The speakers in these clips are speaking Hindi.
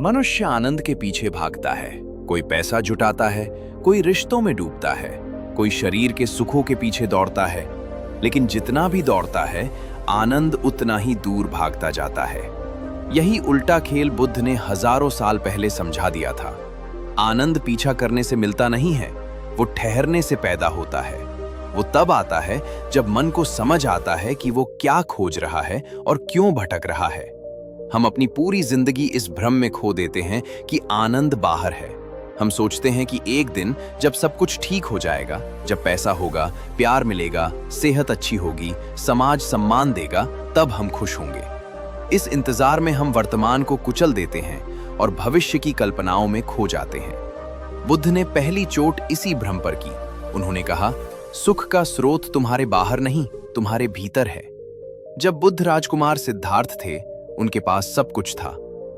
मनुष्य आनंद के पीछे भागता है। कोई पैसा जुटाता है, कोई रिश्तों में डूबता है, कोई शरीर के सुखों के पीछे दौड़ता है। लेकिन जितना भी दौड़ता है, आनंद उतना ही दूर भागता जाता है। यही उल्टा खेल बुद्ध ने हजारों साल पहले समझा दिया था। आनंद पीछा करने से मिलता नहीं है, वो ठहरने से पैदा होता है। वो तब आता है जब मन को समझ आता है कि वो क्या खोज रहा है और क्यों भटक रहा है। हम अपनी पूरी जिंदगी इस भ्रम में खो देते हैं कि आनंद बाहर है। हम सोचते हैं कि एक दिन जब सब कुछ ठीक हो जाएगा, जब पैसा होगा, प्यार मिलेगा, सेहत अच्छी होगी, समाज सम्मान देगा, तब हम खुश होंगे। इस इंतजार में हम वर्तमान को कुचल देते हैं और भविष्य की कल्पनाओं में खो जाते हैं। बुद्ध ने पहली चोट इसी भ्रम पर की। उन्होंने कहा, सुख का स्रोत तुम्हारे बाहर नहीं, तुम्हारे भीतर है। जब बुद्ध राजकुमार सिद्धार्थ थे, उनके पास सब कुछ था,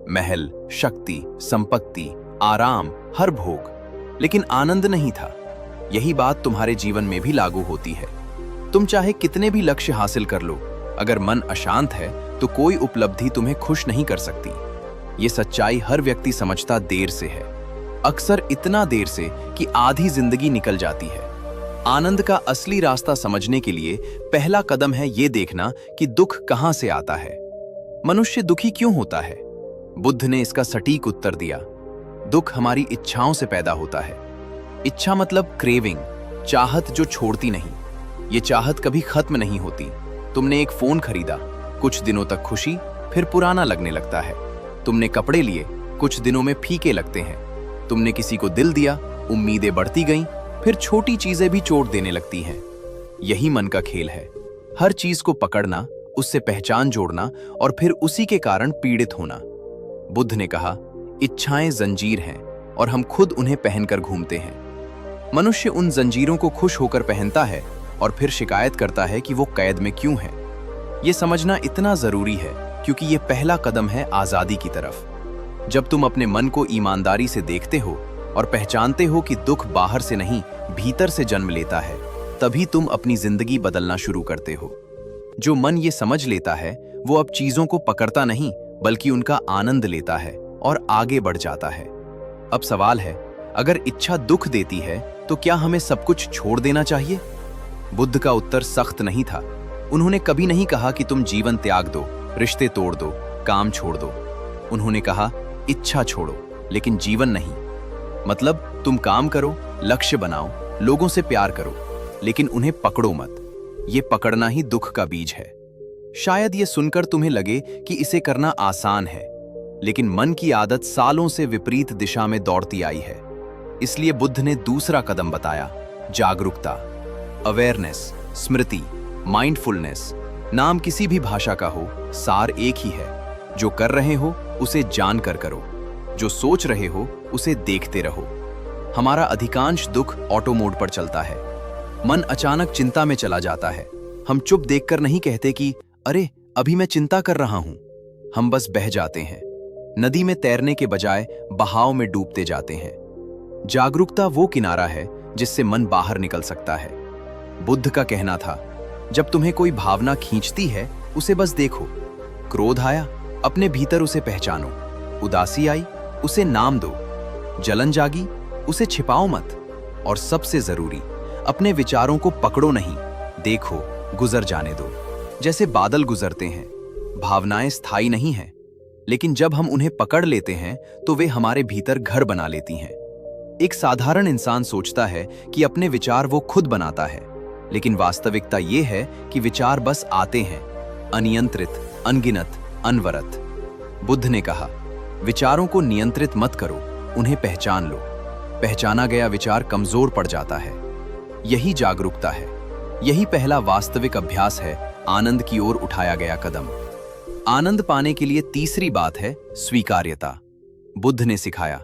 महल, शक्ति, संपत्ति, आराम, हर भोग, लेकिन आनंद नहीं था। यही बात तुम्हारे जीवन में भी लागू होती है। तुम चाहे कितने भी लक्ष्य हासिल कर लो, अगर मन अशांत है तो कोई उपलब्धि तुम्हें खुश नहीं कर सकती। ये सच्चाई हर व्यक्ति समझता देर से है, अक्सर इतना देर से कि आधी जिंदगी निकल जाती है। आनंद का असली रास्ता समझने के लिए पहला कदम है ये देखना कि दुख कहां से आता है। मनुष्य दुखी क्यों होता है? बुद्ध ने इसका सटीक उत्तर दिया। दुख हमारी इच्छाओं से पैदा होता है। इच्छा मतलब क्रेविंग, चाहत जो छोड़ती नहीं। ये चाहत कभी खत्म नहीं होती। तुमने एक फोन खरीदा, कुछ दिनों तक खुशी, फिर पुराना लगने लगता है। तुमने कपड़े लिए, कुछ दिनों में फीके लगते हैं। तुमने किसी को दिल दिया, उम्मीदें बढ़ती गईं, फिर छोटी चीजें भी चोट देने लगती हैं। यही मन का खेल है, हर चीज को पकड़ना, उससे पहचान जोड़ना और फिर उसी के कारण पीड़ित होना। बुद्ध ने कहा, इच्छाएं जंजीर हैं और हम खुद उन्हें पहनकर घूमते हैं। मनुष्य उन जंजीरों को खुश होकर पहनता है और फिर शिकायत करता है कि वो कैद में क्यों है। ये समझना इतना जरूरी है क्योंकि ये पहला कदम है आजादी की तरफ। जब तुम अपने मन को ईमानदारी से देखते हो और पहचानते हो कि दुख बाहर से नहीं, भीतर से जन्म लेता है, तभी तुम अपनी जिंदगी बदलना शुरू करते हो। जो मन ये समझ लेता है, वो अब चीजों को पकड़ता नहीं, बल्कि उनका आनंद लेता है और आगे बढ़ जाता है। अब सवाल है, अगर इच्छा दुख देती है तो क्या हमें सब कुछ छोड़ देना चाहिए? बुद्ध का उत्तर सख्त नहीं था। उन्होंने कभी नहीं कहा कि तुम जीवन त्याग दो, रिश्ते तोड़ दो, काम छोड़ दो। उन्होंने कहा, इच्छा छोड़ो लेकिन जीवन नहीं। मतलब तुम काम करो, लक्ष्य बनाओ, लोगों से प्यार करो, लेकिन उन्हें पकड़ो मत। ये पकड़ना ही दुख का बीज है। शायद ये सुनकर तुम्हें लगे कि इसे करना आसान है, लेकिन मन की आदत सालों से विपरीत दिशा में दौड़ती आई है। इसलिए बुद्ध ने दूसरा कदम बताया, जागरूकता, अवेयरनेस, स्मृति, माइंडफुलनेस। नाम किसी भी भाषा का हो, सार एक ही है। जो कर रहे हो उसे जानकर करो, जो सोच रहे हो उसे देखते रहो। हमारा अधिकांश दुख ऑटो मोड पर चलता है। मन अचानक चिंता में चला जाता है। हम चुप देखकर नहीं कहते कि अरे अभी मैं चिंता कर रहा हूं। हम बस बह जाते हैं, नदी में तैरने के बजाय बहाव में डूबते जाते हैं। जागरूकता वो किनारा है जिससे मन बाहर निकल सकता है। बुद्ध का कहना था, जब तुम्हें कोई भावना खींचती है, उसे बस देखो। क्रोध आया, अपने भीतर उसे पहचानो। उदासी आई, उसे नाम दो। जलन जागी, उसे छिपाओ मत। और सबसे जरूरी, अपने विचारों को पकड़ो नहीं, देखो, गुजर जाने दो। जैसे बादल गुजरते हैं, भावनाएं स्थायी नहीं हैं, लेकिन जब हम उन्हें पकड़ लेते हैं तो वे हमारे भीतर घर बना लेती हैं। एक साधारण इंसान सोचता है कि अपने विचार वो खुद बनाता है, लेकिन वास्तविकता ये है कि विचार बस आते हैं, अनियंत्रित, अनगिनत, अनवरत। बुद्ध ने कहा, विचारों को नियंत्रित मत करो, उन्हें पहचान लो। पहचाना गया विचार कमजोर पड़ जाता है। यही जागरूकता है। यही पहला वास्तविक अभ्यास है, आनंद की ओर उठाया गया कदम। आनंद पाने के लिए तीसरी बात है स्वीकार्यता। बुद्ध ने सिखाया,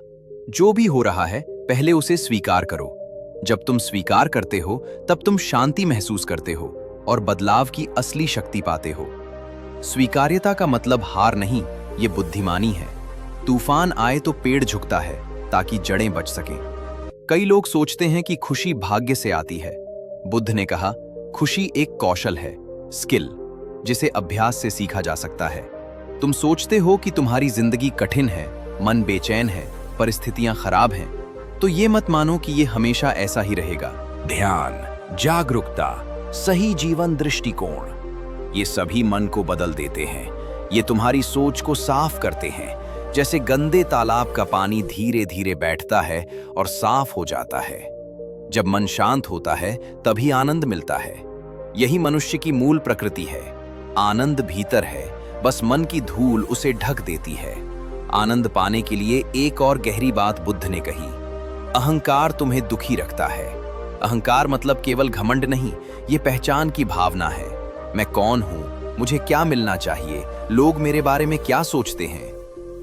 जो भी हो रहा है पहले उसे स्वीकार करो। जब तुम स्वीकार करते हो तब तुम शांति महसूस करते हो और बदलाव की असली शक्ति पाते हो। स्वीकार्यता का मतलब हार नहीं, ये बुद्धिमानी है। तूफान आए तो पेड़ झुकता है ताकि जड़ें बच सकें। कई लोग सोचते हैं कि खुशी भाग्य से आती है। बुद्ध ने कहा, खुशी एक कौशल है, स्किल, जिसे अभ्यास से सीखा जा सकता है। तुम सोचते हो कि तुम्हारी जिंदगी कठिन है, मन बेचैन है, परिस्थितियां खराब हैं, तो ये मत मानो कि ये हमेशा ऐसा ही रहेगा। ध्यान, जागरूकता, सही जीवन दृष्टिकोण, ये सभी मन को बदल देते हैं। ये तुम्हारी सोच को साफ करते हैं, जैसे गंदे तालाब का पानी धीरे धीरे बैठता है और साफ हो जाता है। जब मन शांत होता है तभी आनंद मिलता है। यही मनुष्य की मूल प्रकृति है। आनंद भीतर है, बस मन की धूल उसे ढक देती है। आनंद पाने के लिए एक और गहरी बात बुद्ध ने कही, अहंकार तुम्हें दुखी रखता है। अहंकार मतलब केवल घमंड नहीं, ये पहचान की भावना है। मैं कौन हूं, मुझे क्या मिलना चाहिए, लोग मेरे बारे में क्या सोचते हैं।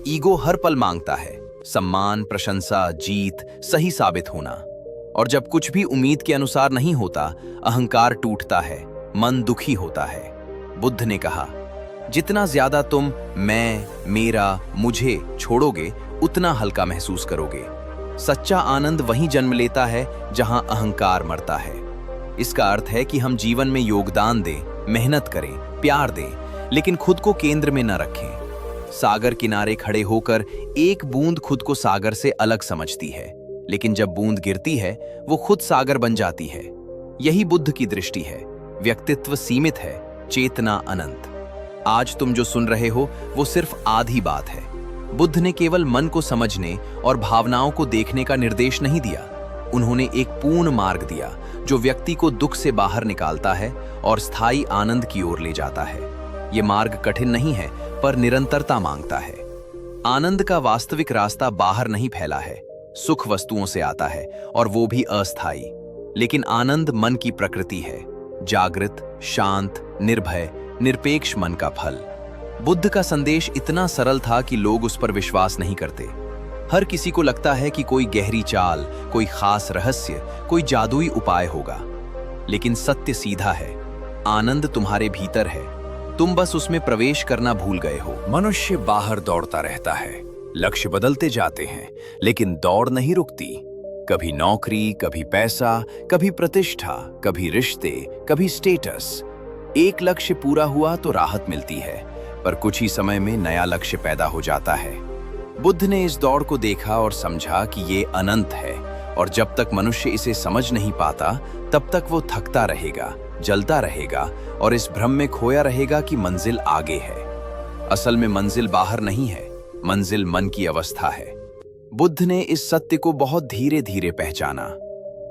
ईगो हर पल मांगता है सम्मान, प्रशंसा, जीत, सही साबित होना। और जब कुछ भी उम्मीद के अनुसार नहीं होता, अहंकार टूटता है, मन दुखी होता है। बुद्ध ने कहा, जितना ज्यादा तुम मैं, मेरा, मुझे छोड़ोगे, उतना हल्का महसूस करोगे। सच्चा आनंद वहीं जन्म लेता है जहां अहंकार मरता है। इसका अर्थ है कि हम जीवन में योगदान दें, मेहनत करें, प्यार दें, लेकिन खुद को केंद्र में न रखें। सागर किनारे खड़े होकर एक बूंद खुद को सागर से अलग समझती है, लेकिन जब बूंद गिरती है वो खुद सागर बन जाती है। यही बुद्ध की दृष्टि है। व्यक्तित्व सीमित है, चेतना अनंत। आज तुम जो सुन रहे हो वो सिर्फ आधी बात है। बुद्ध ने केवल मन को समझने और भावनाओं को देखने का निर्देश नहीं दिया, उन्होंने एक पूर्ण मार्ग दिया जो व्यक्ति को दुख से बाहर निकालता है और स्थायी आनंद की ओर ले जाता है। ये मार्ग कठिन नहीं है, पर निरंतरता मांगता है। आनंद का वास्तविक रास्ता बाहर नहीं फैला है, सुख वस्तुओं से आता है और वो भी अस्थायी। लेकिन आनंद मन की प्रकृति है, जागृत, शांत, निर्भय, निरपेक्ष मन का फल। बुद्ध का संदेश इतना सरल था कि लोग उस पर विश्वास नहीं करते। हर किसी को लगता है कि कोई गहरी चाल, कोई खास रहस्य, कोई जादुई उपाय होगा। लेकिन सत्य सीधा है, आनंद तुम्हारे भीतर है, तुम बस उसमें प्रवेश करना भूल गए हो। मनुष्य बाहर दौड़ता रहता है, लक्ष्य बदलते जाते हैं, लेकिन दौड़ नहीं रुकती। कभी नौकरी, कभी पैसा, कभी प्रतिष्ठा, कभी रिश्ते, कभी स्टेटस। एक लक्ष्य पूरा हुआ तो राहत मिलती है, पर कुछ ही समय में नया लक्ष्य पैदा हो जाता है। बुद्ध ने इस दौड़ को देखा और समझा कि ये अनंत है, और जब तक मनुष्य इसे समझ नहीं पाता तब तक वो थकता रहेगा, जलता रहेगा और इस भ्रम में खोया रहेगा कि मंजिल आगे है। असल में मंजिल बाहर नहीं है, मंजिल मन की अवस्था है। बुद्ध ने इस सत्य को बहुत धीरे धीरे पहचाना।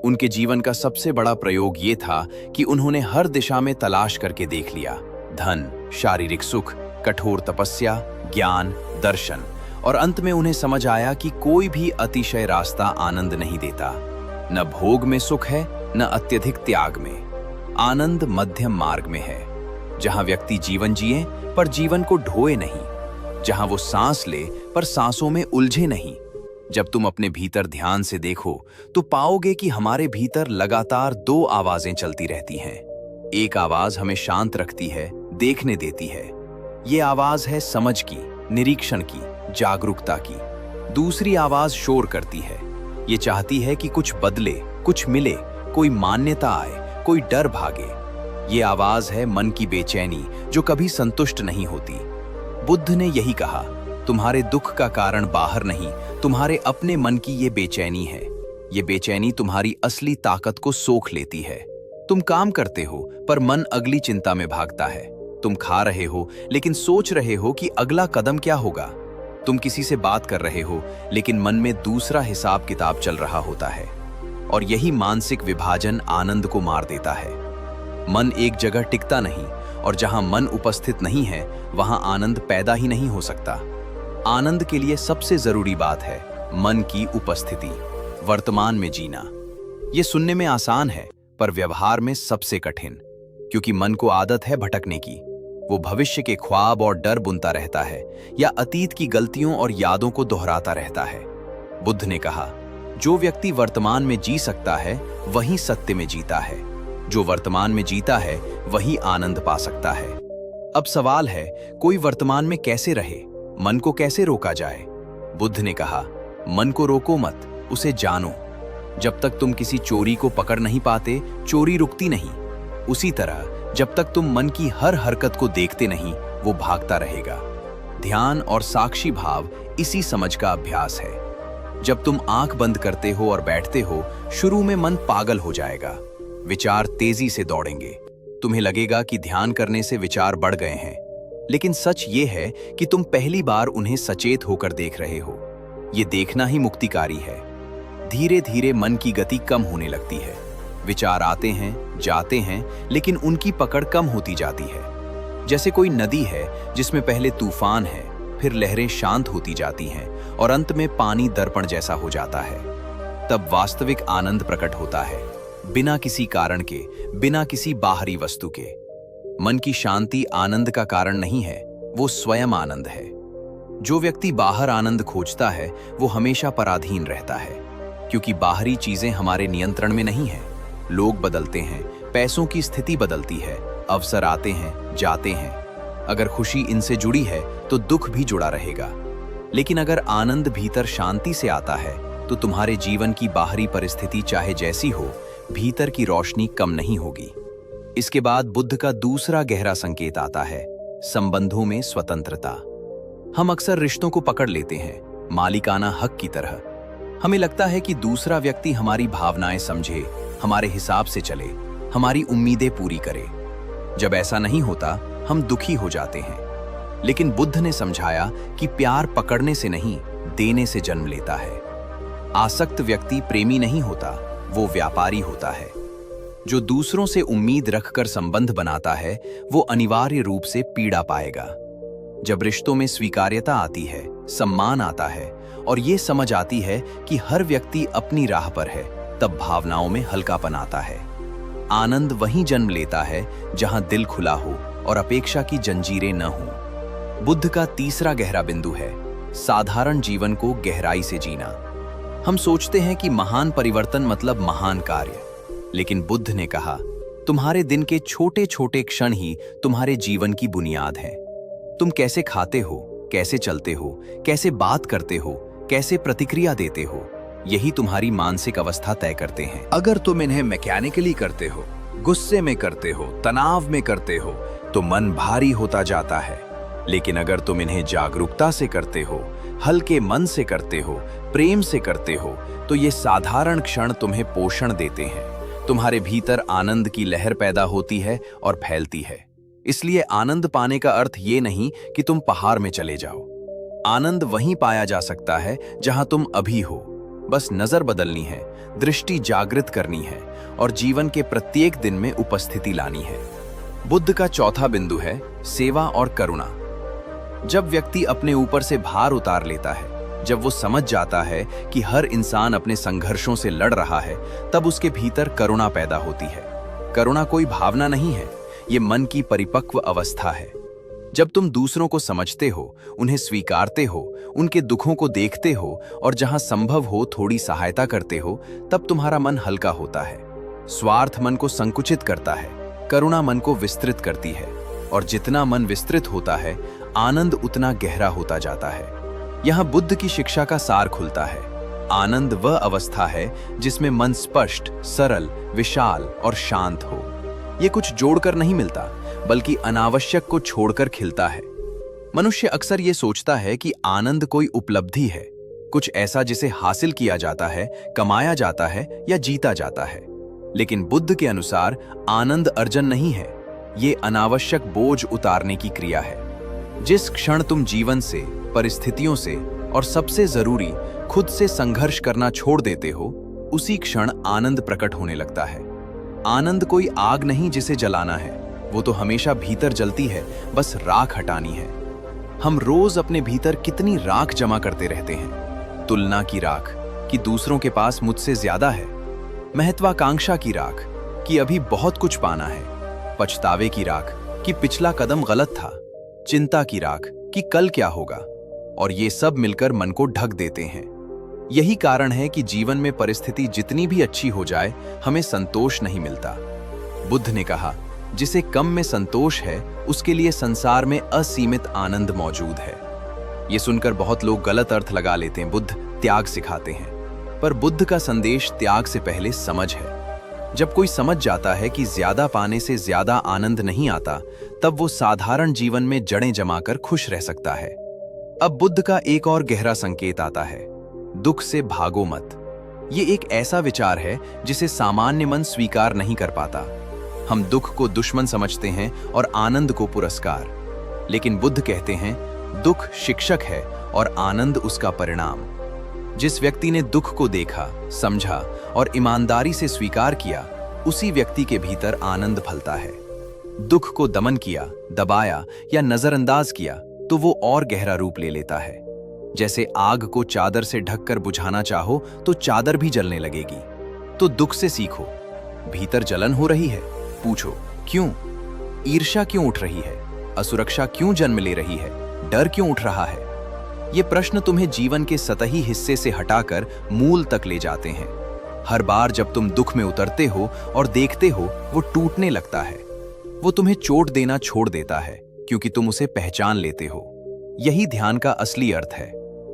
उनके जीवन का सबसे बड़ा प्रयोग ये था कि उन्होंने हर दिशा में तलाश करके देख लिया। धन, शारीरिक सुख, कठोर तपस्या, ज्ञान, दर्शन, और अंत में उन्हें समझ आया कि कोई भी अतिशय रास्ता आनंद नहीं देता। न भोग में सुख है, न अत्यधिक त्याग में। आनंद मध्यम मार्ग में है, जहां व्यक्ति जीवन जिए पर जीवन को ढोए नहीं, जहां वो सांस ले पर सांसों में उलझे नहीं। जब तुम अपने भीतर ध्यान से देखो तो पाओगे कि हमारे भीतर लगातार दो आवाजें चलती रहती हैं। एक आवाज हमें शांत रखती है, देखने देती है। ये आवाज है समझ की, निरीक्षण की, जागरूकता की। दूसरी आवाज शोर करती है, ये चाहती है कि कुछ बदले, कुछ मिले, कोई मान्यता आए, कोई डर भागे। ये आवाज है मन की बेचैनी जो कभी संतुष्ट नहीं होती। बुद्ध ने यही कहा, तुम्हारे दुख का कारण बाहर नहीं, तुम्हारे अपने मन की ये बेचैनी है। ये बेचैनी तुम्हारी असली ताकत को सोख लेती है। तुम काम करते हो पर मन अगली चिंता में भागता है। तुम खा रहे हो लेकिन सोच रहे हो कि अगला कदम क्या होगा। तुम किसी से बात कर रहे हो लेकिन मन में दूसरा हिसाब किताब चल रहा होता है। और यही मानसिक विभाजन आनंद को मार देता है। मन एक जगह टिकता नहीं, और जहां मन उपस्थित नहीं है वहां आनंद पैदा ही नहीं हो सकता। आनंद के लिए सबसे जरूरी बात है मन की उपस्थिति, वर्तमान में जीना। यह सुनने में आसान है पर व्यवहार में सबसे कठिन, क्योंकि मन को आदत है भटकने की। वो भविष्य के ख्वाब और डर बुनता रहता है या अतीत की गलतियों और यादों को दोहराता रहता है। बुद्ध ने कहा, जो व्यक्ति वर्तमान में जी सकता है वही सत्य में जीता है। जो वर्तमान में जीता है वही आनंद पा सकता है। अब सवाल है, कोई वर्तमान में कैसे रहे, मन को कैसे रोका जाए? बुद्ध ने कहा, मन को रोको मत, उसे जानो। जब तक तुम किसी चोरी को पकड़ नहीं पाते, चोरी रुकती नहीं। उसी तरह जब तक तुम मन की हर हरकत को देखते नहीं, वो भागता रहेगा। ध्यान और साक्षी भाव इसी समझ का अभ्यास है। जब तुम आंख बंद करते हो और बैठते हो, शुरू में मन पागल हो जाएगा, विचार तेजी से दौड़ेंगे। तुम्हें लगेगा कि ध्यान करने से विचार बढ़ गए हैं, लेकिन सच ये है कि तुम पहली बार उन्हें सचेत होकर देख रहे हो। ये देखना ही मुक्तिकारी है। धीरे धीरे मन की गति कम होने लगती है। विचार आते हैं, जाते हैं, लेकिन उनकी पकड़ कम होती जाती है। जैसे कोई नदी है जिसमें पहले तूफान है, फिर लहरें शांत होती जाती हैं और अंत में पानी दर्पण जैसा हो जाता है। तब वास्तविक आनंद प्रकट होता है, बिना किसी कारण के, बिना किसी बाहरी वस्तु के। मन की शांति आनंद का कारण नहीं है, वो स्वयं आनंद है। जो व्यक्ति बाहर आनंद खोजता है वो हमेशा पराधीन रहता है, क्योंकि बाहरी चीजें हमारे नियंत्रण में नहीं है। लोग बदलते हैं, पैसों की स्थिति बदलती है, अवसर आते हैं, जाते हैं। अगर खुशी इनसे जुड़ी है तो दुख भी जुड़ा रहेगा। लेकिन अगर आनंद भीतर शांति से आता है तो तुम्हारे जीवन की बाहरी परिस्थिति चाहे जैसी हो, भीतर की रोशनी कम नहीं होगी। इसके बाद बुद्ध का दूसरा गहरा संकेत आता है, संबंधों में स्वतंत्रता। हम अक्सर रिश्तों को पकड़ लेते हैं, मालिकाना हक की तरह। हमें लगता है कि दूसरा व्यक्ति हमारी भावनाएं समझे, हमारे हिसाब से चले, हमारी उम्मीदें पूरी करे। जब ऐसा नहीं होता, हम दुखी हो जाते हैं। लेकिन बुद्ध ने समझाया कि प्यार पकड़ने से नहीं, देने से जन्म लेता है। आसक्त व्यक्ति प्रेमी नहीं होता, वो व्यापारी होता है। जो दूसरों से उम्मीद रखकर संबंध बनाता है, वो अनिवार्य रूप से पीड़ा पाएगा। जब रिश्तों में स्वीकार्यता आती है, सम्मान आता है और ये समझ आती है कि हर व्यक्ति अपनी राह पर है, तब भावनाओं में हल्कापन आता है। आनंद वहीं जन्म लेता है जहां दिल खुला हो और अपेक्षा की जंजीरें न हों। बुद्ध का तीसरा गहरा बिंदु है, साधारण जीवन को गहराई से जीना। हम सोचते हैं कि महान परिवर्तन मतलब महान कार्य, लेकिन बुद्ध ने कहा, तुम्हारे दिन के छोटे छोटे क्षण ही तुम्हारे जीवन की बुनियाद हैं। तुम कैसे खाते हो, कैसे चलते हो, कैसे बात करते हो, कैसे प्रतिक्रिया देते हो, यही तुम्हारी मानसिक अवस्था तय करते हैं। अगर तुम इन्हें मैकेनिकली करते हो, गुस्से में करते हो, तनाव में करते हो, तो मन भारी होता जाता है। लेकिन अगर तुम इन्हें जागरूकता से करते हो, हल्के मन से करते हो, प्रेम से करते हो, तो ये साधारण क्षण तुम्हें पोषण देते हैं। तुम्हारे भीतर आनंद की लहर पैदा होती है और फैलती है। इसलिए आनंद पाने का अर्थ ये नहीं कि तुम पहाड़ में चले जाओ। आनंद वहीं पाया जा सकता है जहां तुम अभी हो। बस नजर बदलनी है, दृष्टि जागृत करनी है और जीवन के प्रत्येक दिन में उपस्थिति लानी है। बुद्ध का चौथा बिंदु है, सेवा और करुणा। जब व्यक्ति अपने ऊपर से भार उतार लेता है, जब वो समझ जाता है कि हर इंसान अपने संघर्षों से लड़ रहा है, तब उसके भीतर करुणा पैदा होती है। करुणा कोई भावना नहीं है, ये मन की परिपक्व अवस्था है। जब तुम दूसरों को समझते हो, उन्हें स्वीकारते हो, उनके दुखों को देखते हो और जहां संभव हो थोड़ी सहायता करते हो, तब तुम्हारा मन हल्का होता है। स्वार्थ मन को संकुचित करता है, करुणा मन को विस्तृत करती है, और जितना मन विस्तृत होता है, आनंद उतना गहरा होता जाता है। यहाँ बुद्ध की शिक्षा का सार खुलता है। आनंद वह अवस्था है जिसमें मन स्पष्ट, सरल, विशाल और शांत हो। ये कुछ जोड़कर नहीं मिलता, बल्कि अनावश्यक को छोड़कर खिलता है। मनुष्य अक्सर ये सोचता है कि आनंद कोई उपलब्धि है, कुछ ऐसा जिसे हासिल किया जाता है, कमाया जाता है या जीता जाता है। लेकिन बुद्ध के अनुसार आनंद अर्जन नहीं है, ये अनावश्यक बोझ उतारने की क्रिया है। जिस क्षण तुम जीवन से, परिस्थितियों से और सबसे जरूरी खुद से संघर्ष करना छोड़ देते हो, उसी क्षण आनंद प्रकट होने लगता है। आनंद कोई आग नहीं जिसे जलाना है, वो तो हमेशा भीतर जलती है, बस राख हटानी है। हम रोज अपने भीतर कितनी राख जमा करते रहते हैं। तुलना की राख कि दूसरों के पास मुझसे ज्यादा है, महत्वाकांक्षा की राख कि अभी बहुत कुछ पाना है, पछतावे की राख कि पिछला कदम गलत था, चिंता की राख कि कल क्या होगा, और ये सब मिलकर मन को ढक देते हैं। यही कारण है कि जीवन में परिस्थिति जितनी भी अच्छी हो जाए, हमें संतोष नहीं मिलता। बुद्ध ने कहा, जिसे कम में संतोष है, उसके लिए संसार में असीमित आनंद मौजूद है। ये सुनकर बहुत लोग गलत अर्थ लगा लेते हैं, बुद्ध त्याग सिखाते हैं। पर बुद्ध का संदेश त्याग से पहले समझ है। जब कोई समझ जाता है कि ज्यादा पाने से ज्यादा आनंद नहीं आता, तब वो साधारण जीवन में जड़ें जमाकर खुश रह सकता है। अब बुद्ध का एक और गहरा संकेत आता है, दुख से भागो मत। ये एक ऐसा विचार है जिसे सामान्य मन स्वीकार नहीं कर पाता। हम दुख को दुश्मन समझते हैं और आनंद को पुरस्कार। लेकिन बुद्ध कहते हैं, दुख शिक्षक है और आनंद उसका परिणाम। जिस व्यक्ति ने दुख को देखा, समझा और ईमानदारी से स्वीकार किया, उसी व्यक्ति के भीतर आनंद फलता है। दुख को दमन किया, दबाया या नजरअंदाज किया तो वो और गहरा रूप ले लेता है। जैसे आग को चादर से ढककर बुझाना चाहो तो चादर भी जलने लगेगी। तो दुख से सीखो। भीतर जलन हो रही है, पूछो क्यों? ईर्ष्या क्यों उठ रही है? असुरक्षा क्यों जन्म ले रही है? डर क्यों उठ रहा है? ये प्रश्न तुम्हें जीवन के सतही हिस्से से हटाकर मूल तक ले जाते हैं। हर बार जब तुम दुख में उतरते हो और देखते हो वो टूटने लगता है, वो तुम्हें चोट देना छोड़ देता है क्योंकि तुम उसे पहचान लेते हो। यही ध्यान का असली अर्थ है,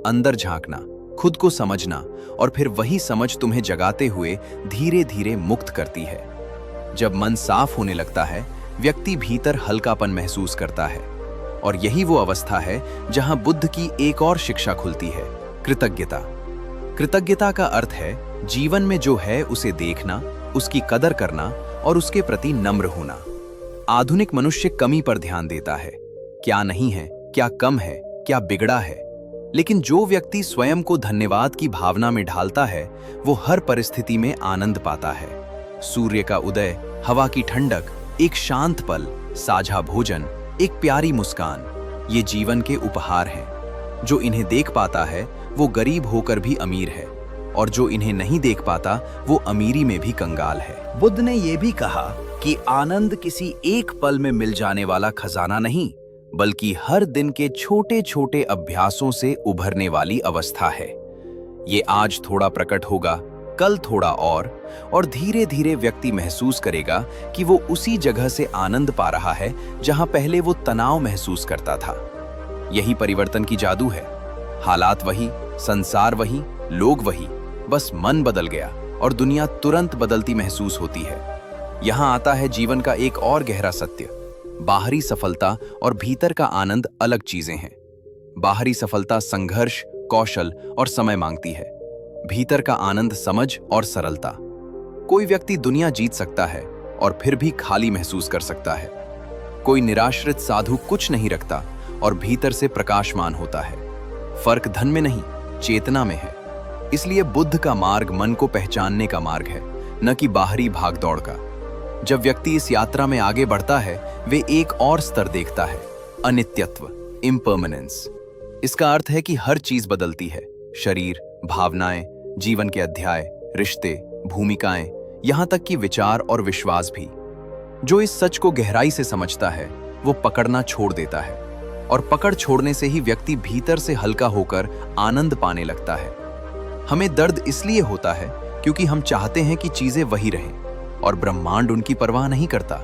अंदर झांकना, खुद को समझना और फिर वही समझ तुम्हें जगाते हुए धीरे धीरे मुक्त करती है। जब मन साफ होने लगता है, व्यक्ति भीतर हल्कापन महसूस करता है और यही वो अवस्था है जहां बुद्ध की एक और शिक्षा खुलती है, कृतज्ञता। कृतज्ञता का अर्थ है जीवन में जो है उसे देखना, उसकी कदर करना और उसके प्रति नम्र होना। आधुनिक मनुष्य कमी पर ध्यान देता है, क्या नहीं है, क्या कम है, क्या बिगड़ा है। लेकिन जो व्यक्ति स्वयं को धन्यवाद की भावना में ढालता है, वो हर परिस्थिति में आनंद पाता है। सूर्य का उदय, हवा की ठंडक, एक शांत पल, साझा भोजन, एक प्यारी मुस्कान, ये जीवन के उपहार हैं। जो इन्हें देख पाता है वो गरीब होकर भी अमीर है और जो इन्हें नहीं देख पाता वो अमीरी में भी कंगाल है। बुद्ध ने ये भी कहा कि आनंद किसी एक पल में मिल जाने वाला खजाना नहीं, बल्कि हर दिन के छोटे छोटे अभ्यासों से उभरने वाली अवस्था है। ये आज थोड़ा प्रकट होगा, कल थोड़ा और धीरे धीरे व्यक्ति महसूस करेगा कि वो उसी जगह से आनंद पा रहा है जहां पहले वो तनाव महसूस करता था। यही परिवर्तन की जादू है। हालात वही, संसार वही, लोग वही, बस मन बदल गया और दुनिया तुरंत बदलती महसूस होती है। यहां आता है जीवन का एक और गहरा सत्य, बाहरी सफलता और भीतर का आनंद अलग चीजें हैं। बाहरी सफलता संघर्ष, कौशल और समय मांगती है। भीतर का आनंद समझ और सरलता। कोई व्यक्ति दुनिया जीत सकता है और फिर भी खाली महसूस कर सकता है। कोई निराश्रित साधु कुछ नहीं रखता और भीतर से प्रकाशमान होता है। फर्क धन में नहीं, चेतना में है। इसलिए बुद्ध का मार्ग मन को पहचानने का मार्ग है, न कि बाहरी भागदौड़ का। जब व्यक्ति इस यात्रा में आगे बढ़ता है, वे एक और स्तर देखता है, अनित्यत्व, इम्पर्मनेंस। इसका अर्थ है कि हर चीज बदलती है, शरीर, भावनाएं, जीवन के अध्याय, रिश्ते, भूमिकाएं, यहां तक कि विचार और विश्वास भी। जो इस सच को गहराई से समझता है, वो पकड़ना छोड़ देता है और पकड़ छोड़ने से ही व्यक्ति भीतर से हल्का होकर आनंद पाने लगता है। हमें दर्द इसलिए होता है क्योंकि हम चाहते हैं कि चीजें वही रहें और ब्रह्मांड उनकी परवाह नहीं करता,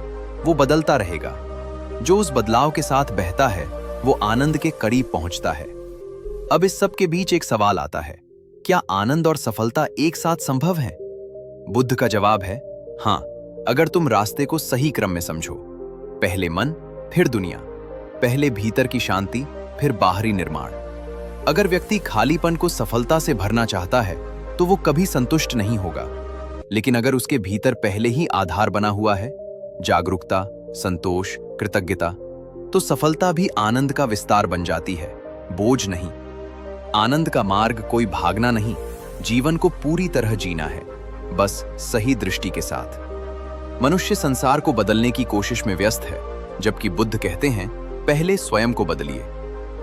वो बदलता रहेगा। जो उस बदलाव के साथ बहता है वो आनंद के करीब पहुंचता है। अब इस सब के बीच एक सवाल आता है, क्या आनंद और सफलता एक साथ संभव है? बुद्ध का जवाब है हां, अगर तुम रास्ते को सही क्रम में समझो। पहले मन, फिर दुनिया। पहले भीतर की शांति, फिर बाहरी निर्माण। अगर व्यक्ति खालीपन को सफलता से भरना चाहता है तो वो कभी संतुष्ट नहीं होगा। लेकिन अगर उसके भीतर पहले ही आधार बना हुआ है, जागरूकता, संतोष, कृतज्ञता, तो सफलता भी आनंद का विस्तार बन जाती है, बोझ नहीं। आनंद का मार्ग कोई भागना नहीं, जीवन को पूरी तरह जीना है, बस सही दृष्टि के साथ। मनुष्य संसार को बदलने की कोशिश में व्यस्त है, जबकि बुद्ध कहते हैं पहले स्वयं को बदलिए।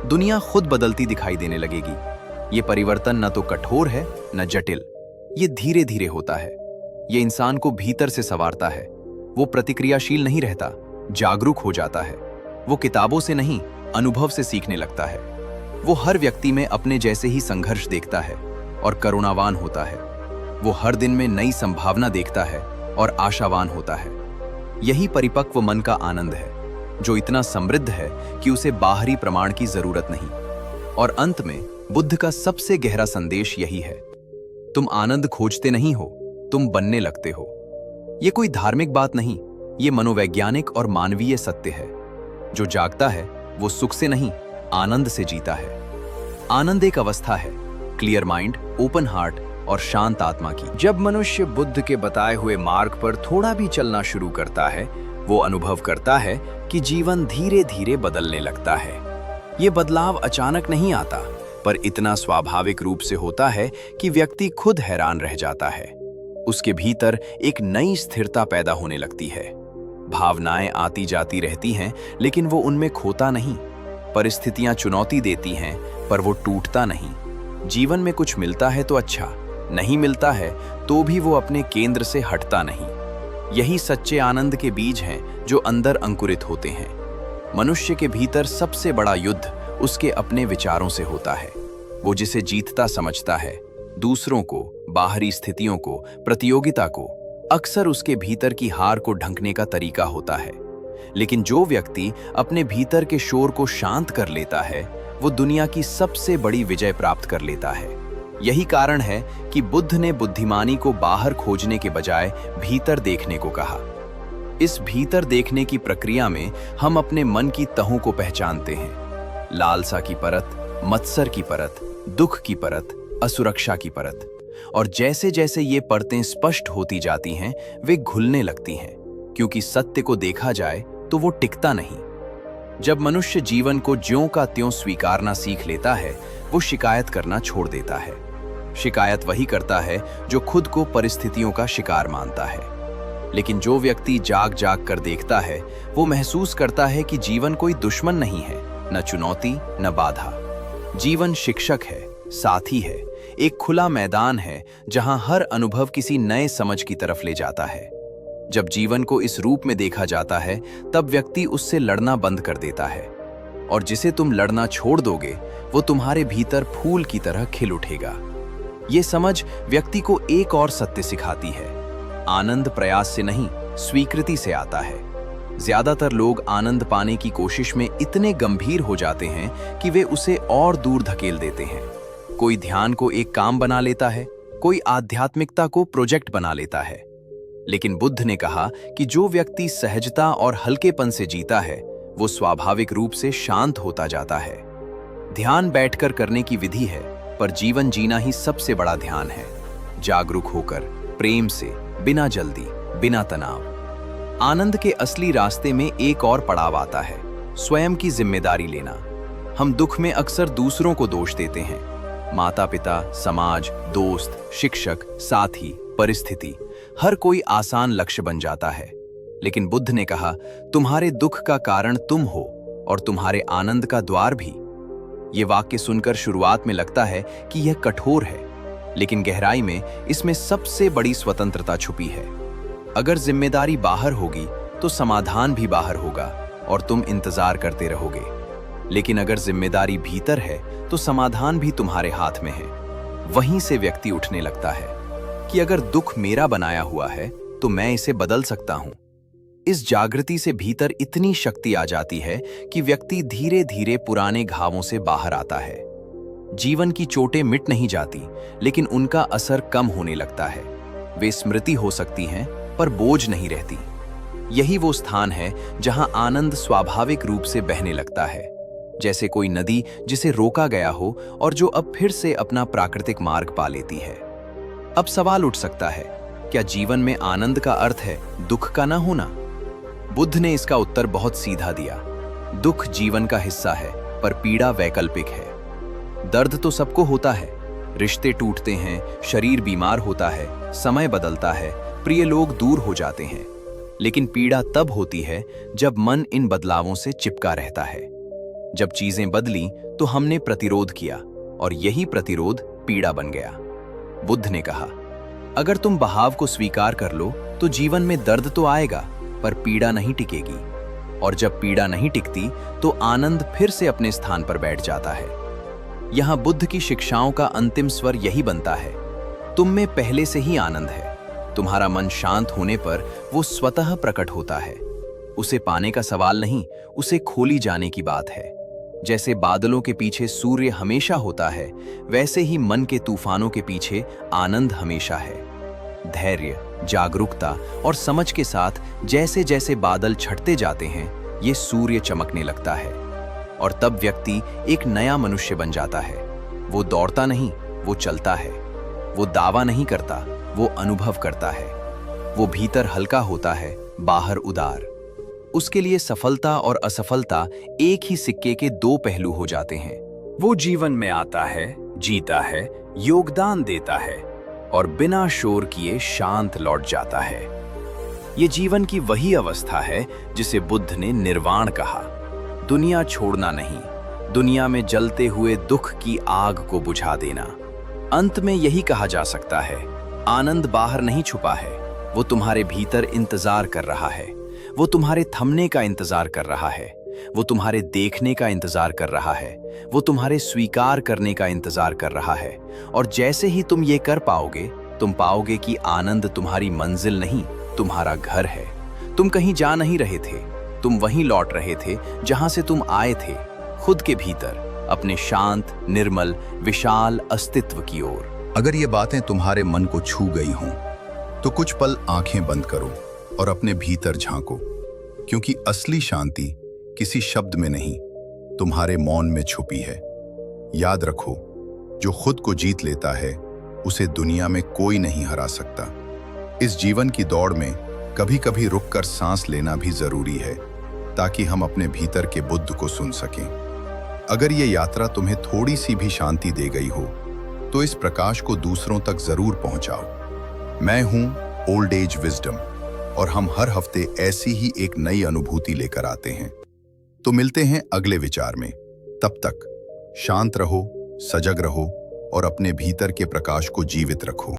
दुनिया खुद बदलती दिखाई देने लगेगी। ये परिवर्तन न तो कठोर है न जटिल, ये धीरे धीरे होता है। ये इंसान को भीतर से संवारता है। वो प्रतिक्रियाशील नहीं रहता, जागरूक हो जाता है। वो किताबों से नहीं, अनुभव से सीखने लगता है। वो हर व्यक्ति में अपने जैसे ही संघर्ष देखता है और करुणावान होता है। वो हर दिन में नई संभावना देखता है और आशावान होता है। यही परिपक्व मन का आनंद है, जो इतना समृद्ध है कि उसे बाहरी प्रमाण की जरूरत नहीं। और अंत में बुद्ध का सबसे गहरा संदेश यही है, तुम आनंद खोजते नहीं हो, तुम बनने लगते हो। ये कोई धार्मिक बात नहीं, ये मनोवैज्ञानिक और मानवीय सत्य है। जो जागता है वो सुख से नहीं, आनंद से जीता है। आनंद एक अवस्था है, क्लियर माइंड, ओपन हार्ट और शांत आत्मा की। जब मनुष्य बुद्ध के बताए हुए मार्ग पर थोड़ा भी चलना शुरू करता है, वो अनुभव करता है कि जीवन धीरे धीरे बदलने लगता है। ये बदलाव अचानक नहीं आता, पर इतना स्वाभाविक रूप से होता है कि व्यक्ति खुद हैरान रह जाता है। उसके भीतर एक नई स्थिरता पैदा होने लगती है। भावनाएं आती जाती रहती हैं, लेकिन वो उनमें खोता नहीं। परिस्थितियां चुनौती देती हैं, पर वो टूटता नहीं। जीवन में कुछ मिलता है तो अच्छा, नहीं मिलता है तो भी वो अपने केंद्र से हटता नहीं। यही सच्चे आनंद के बीज हैं जो अंदर अंकुरित होते हैं। मनुष्य के भीतर सबसे बड़ा युद्ध उसके अपने विचारों से होता है। वो जिसे जीतता समझता है, दूसरों को, बाहरी स्थितियों को, प्रतियोगिता को, अक्सर उसके भीतर की हार को ढंकने का तरीका होता है। लेकिन जो व्यक्ति अपने भीतर के शोर को शांत कर लेता है, वो दुनिया की सबसे बड़ी विजय प्राप्त कर लेता है। यही कारण है कि बुद्ध ने बुद्धिमानी को बाहर खोजने के बजाय भीतर देखने को कहा। इस भीतर देखने की प्रक्रिया में हम अपने मन की तहों को पहचानते हैं। लालसा की परत, मत्सर की परत, दुख की परत, असुरक्षा की परत। और जैसे जैसे ये परतें स्पष्ट होती जाती हैं, वे घुलने लगती हैं, क्योंकि सत्य को देखा जाए तो वो टिकता नहीं। जब मनुष्य जीवन को ज्यों का त्यों स्वीकारना सीख लेता है, वो शिकायत करना छोड़ देता है। शिकायत वही करता है जो खुद को परिस्थितियों का शिकार मानता है। लेकिन जो व्यक्ति जाग जाग कर देखता है, वो महसूस करता है कि जीवन कोई दुश्मन नहीं है, न चुनौती न बाधा। जीवन शिक्षक है, साथी है, एक खुला मैदान है जहां हर अनुभव किसी नए समझ की तरफ ले जाता है। जब जीवन को इस रूप में देखा जाता है, तब व्यक्ति उससे लड़ना बंद कर देता है, और जिसे तुम लड़ना छोड़ दोगे, वो तुम्हारे भीतर फूल की तरह खिल उठेगा। ये समझ व्यक्ति को एक और सत्य सिखाती है। आनंद प्रयास से नहीं, स्वीकृति से आता है। ज्यादातर लोग आनंद पाने की कोशिश में इतने गंभीर हो जाते हैं कि वे उसे और दूर धकेल देते हैं। कोई ध्यान को एक काम बना लेता है, कोई आध्यात्मिकता को प्रोजेक्ट बना लेता है। लेकिन बुद्ध ने कहा कि जो व्यक्ति सहजता और हल्केपन से जीता है, वो स्वाभाविक रूप से शांत होता जाता है। ध्यान बैठकर करने की विधि है, पर जीवन जीना ही सबसे बड़ा ध्यान है। जागरूक होकर, प्रेम से, बिना जल्दी, बिना तनाव। आनंद के असली रास्ते में एक और पड़ाव आता है, स्वयं की जिम्मेदारी लेना। हम दुख में अक्सर दूसरों को दोष देते हैं, माता पिता, समाज, दोस्त, शिक्षक, साथी, परिस्थिति। हर कोई आसान लक्ष्य बन जाता है। लेकिन बुद्ध ने कहा, तुम्हारे दुख का कारण तुम हो और तुम्हारे आनंद का द्वार भी। ये वाक्य सुनकर शुरुआत में लगता है कि यह कठोर है, लेकिन गहराई में इसमें सबसे बड़ी स्वतंत्रता छुपी है। अगर जिम्मेदारी बाहर होगी तो समाधान भी बाहर होगा और तुम इंतजार करते रहोगे। लेकिन अगर जिम्मेदारी भीतर है तो समाधान भी तुम्हारे हाथ में है। वहीं से व्यक्ति उठने लगता है कि अगर दुख मेरा बनाया हुआ है तो मैं इसे बदल सकता हूं। इस जागृति से भीतर इतनी शक्ति आ जाती है कि व्यक्ति धीरे धीरे पुराने घावों से बाहर आता है। जीवन की चोटें मिट नहीं जाती, लेकिन उनका असर कम होने लगता है। वे स्मृति हो सकती हैं, पर बोझ नहीं रहती। यही वो स्थान है जहां आनंद स्वाभाविक रूप से बहने लगता है, जैसे कोई नदी जिसे रोका गया हो और जो अब फिर से अपना प्राकृतिक मार्ग पा लेती है। अब सवाल उठ सकता है, क्या जीवन में आनंद का अर्थ है दुख का ना होना? बुद्ध ने इसका उत्तर बहुत सीधा दिया। दुख जीवन का हिस्सा है, पर पीड़ा वैकल्पिक है। दर्द तो सबको होता है, रिश्ते टूटते हैं, शरीर बीमार होता है, समय बदलता है, प्रिय लोग दूर हो जाते हैं। लेकिन पीड़ा तब होती है जब मन इन बदलावों से चिपका रहता है। जब चीजें बदली तो हमने प्रतिरोध किया, और यही प्रतिरोध पीड़ा बन गया। बुद्ध ने कहा, अगर तुम बहाव को स्वीकार कर लो तो जीवन में दर्द तो आएगा, पर पीड़ा नहीं टिकेगी। और जब पीड़ा नहीं टिकती तो आनंद फिर से अपने स्थान पर बैठ जाता है। यहां बुद्ध की शिक्षाओं का अंतिम स्वर यही बनता है, तुम में पहले से ही आनंद है। तुम्हारा मन शांत होने पर वो स्वतः प्रकट होता है। उसे पाने का सवाल नहीं, उसे खोली जाने की बात है। जैसे बादलों के पीछे सूर्य हमेशा होता है, वैसे ही मन के तूफानों के पीछे आनंद हमेशा है। धैर्य, जागरूकता और समझ के साथ जैसे जैसे बादल छटते जाते हैं, ये सूर्य चमकने लगता है, और तब व्यक्ति एक नया मनुष्य बन जाता है। वो दौड़ता नहीं, वो चलता है। वो दावा नहीं करता, वो अनुभव करता है। वो भीतर हल्का होता है, बाहर उदार। उसके लिए सफलता और असफलता एक ही सिक्के के दो पहलू हो जाते हैं। वो जीवन में आता है, जीता है, योगदान देता है और बिना शोर किए शांत लौट जाता है। ये जीवन की वही अवस्था है जिसे बुद्ध ने निर्वाण कहा। दुनिया छोड़ना नहीं, दुनिया में जलते हुए दुख की आग को बुझा देना। अंत में यही कहा जा सकता है, आनंद बाहर नहीं छुपा है, वो तुम्हारे भीतर इंतजार कर रहा है। वो तुम्हारे थमने का इंतजार कर रहा है। वो तुम्हारे देखने का इंतजार कर रहा है। वो तुम्हारे स्वीकार करने का इंतजार कर रहा है। और जैसे ही तुम ये कर पाओगे, तुम पाओगे कि आनंद तुम्हारी मंजिल नहीं, तुम्हारा घर है। तुम कहीं जा नहीं रहे थे, तुम वहीं लौट रहे थे जहां से तुम आए थे, खुद के भीतर, अपने शांत, निर्मल, विशाल अस्तित्व की ओर। अगर ये बातें तुम्हारे मन को छू गई हों, तो कुछ पल आंखें बंद करो और अपने भीतर झांको, क्योंकि असली शांति किसी शब्द में नहीं, तुम्हारे मौन में छुपी है। याद रखो, जो खुद को जीत लेता है, उसे दुनिया में कोई नहीं हरा सकता। इस जीवन की दौड़ में कभी कभी रुककर सांस लेना भी जरूरी है, ताकि हम अपने भीतर के बुद्ध को सुन सकें। अगर ये यात्रा तुम्हें थोड़ी सी भी शांति दे गई हो, तो इस प्रकाश को दूसरों तक जरूर पहुंचाओ। मैं हूं ओल्ड एज विजडम, और हम हर हफ्ते ऐसी ही एक नई अनुभूति लेकर आते हैं। तो मिलते हैं अगले विचार में। तब तक शांत रहो, सजग रहो और अपने भीतर के प्रकाश को जीवित रखो।